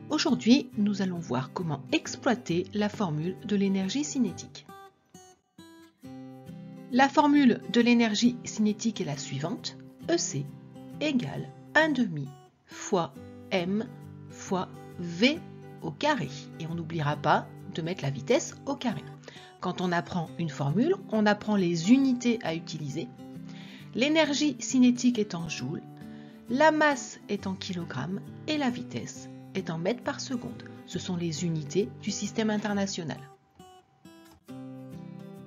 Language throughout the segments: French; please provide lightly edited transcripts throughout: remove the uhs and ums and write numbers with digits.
Aujourd'hui, nous allons voir comment exploiter la formule de l'énergie cinétique. La formule de l'énergie cinétique est la suivante. EC égale 1/2 fois m fois v au carré. Et on n'oubliera pas de mettre la vitesse au carré. Quand on apprend une formule, on apprend les unités à utiliser. L'énergie cinétique est en joules, la masse est en kilogrammes et la vitesse est en mètres par seconde. Ce sont les unités du système international.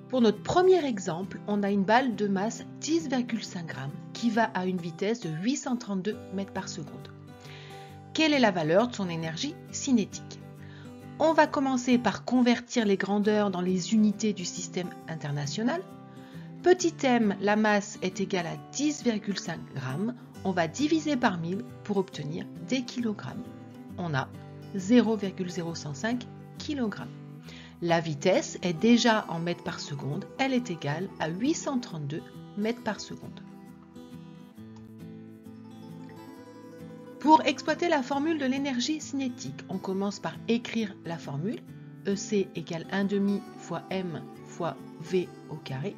Pour notre premier exemple, on a une balle de masse 10,5 g qui va à une vitesse de 832 mètres par seconde. Quelle est la valeur de son énergie cinétique? On va commencer par convertir les grandeurs dans les unités du système international. Petit m, la masse est égale à 10,5 g. On va diviser par 1000 pour obtenir des kilogrammes. On a 0,005 kg. La vitesse est déjà en mètres par seconde, elle est égale à 832 mètres par seconde. Pour exploiter la formule de l'énergie cinétique, on commence par écrire la formule. EC égale 1/2 fois m fois v au carré.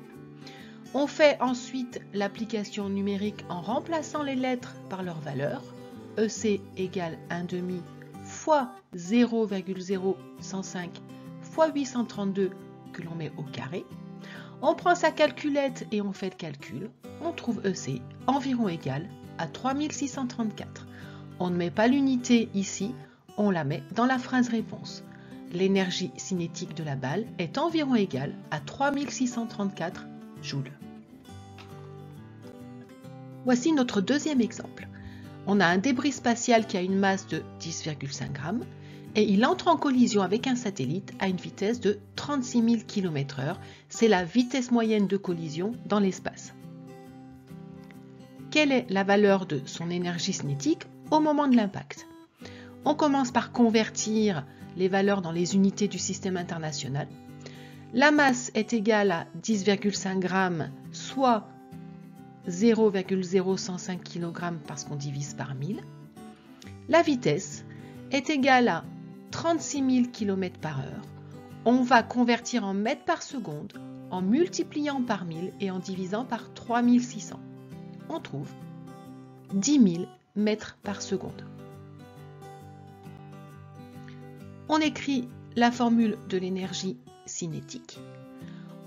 On fait ensuite l'application numérique en remplaçant les lettres par leur valeur. EC égale 1/2 fois 0,005 fois 832 que l'on met au carré. On prend sa calculette et on fait le calcul. On trouve EC environ égal à 3634. On ne met pas l'unité ici, on la met dans la phrase réponse. L'énergie cinétique de la balle est environ égale à 3634 joules. Voici notre deuxième exemple. On a un débris spatial qui a une masse de 10,5 g et il entre en collision avec un satellite à une vitesse de 36 000 km/h. C'est la vitesse moyenne de collision dans l'espace. Quelle est la valeur de son énergie cinétique au moment de l'impact? On commence par convertir les valeurs dans les unités du système international. La masse est égale à 10,5 g, soit 0,005 kg parce qu'on divise par 1000. La vitesse est égale à 36 000 km/h. On va convertir en mètres par seconde en multipliant par 1000 et en divisant par 3600. On trouve 10 000 mètres par seconde. On écrit la formule de l'énergie cinétique.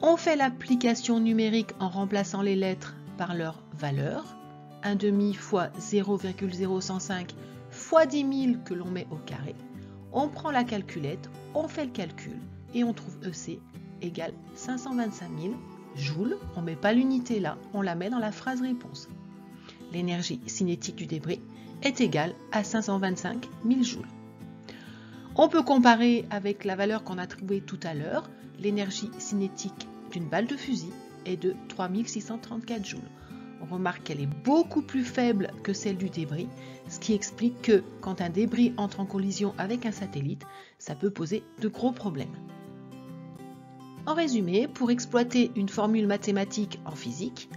On fait l'application numérique en remplaçant les lettres par leur valeur. 1/2 fois 0,005 fois 10 000 que l'on met au carré. On prend la calculette, on fait le calcul et on trouve EC égale 525 000 joules. On ne met pas l'unité là, on la met dans la phrase réponse. L'énergie cinétique du débris est égale à 525 000 joules. On peut comparer avec la valeur qu'on a trouvée tout à l'heure. L'énergie cinétique d'une balle de fusil est de 3634 joules. On remarque qu'elle est beaucoup plus faible que celle du débris, ce qui explique que quand un débris entre en collision avec un satellite, ça peut poser de gros problèmes. En résumé, pour exploiter une formule mathématique en physique,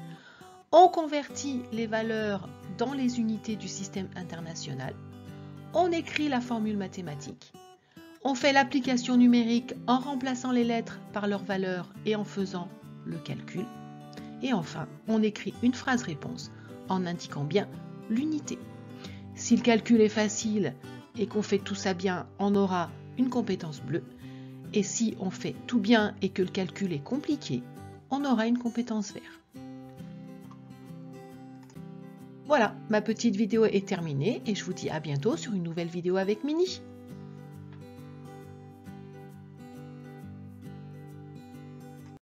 on convertit les valeurs dans les unités du système international, on écrit la formule mathématique, on fait l'application numérique en remplaçant les lettres par leurs valeurs et en faisant le calcul. Et enfin, on écrit une phrase réponse en indiquant bien l'unité. Si le calcul est facile et qu'on fait tout ça bien, on aura une compétence bleue. Et si on fait tout bien et que le calcul est compliqué, on aura une compétence vert. Voilà, ma petite vidéo est terminée et je vous dis à bientôt sur une nouvelle vidéo avec Mini.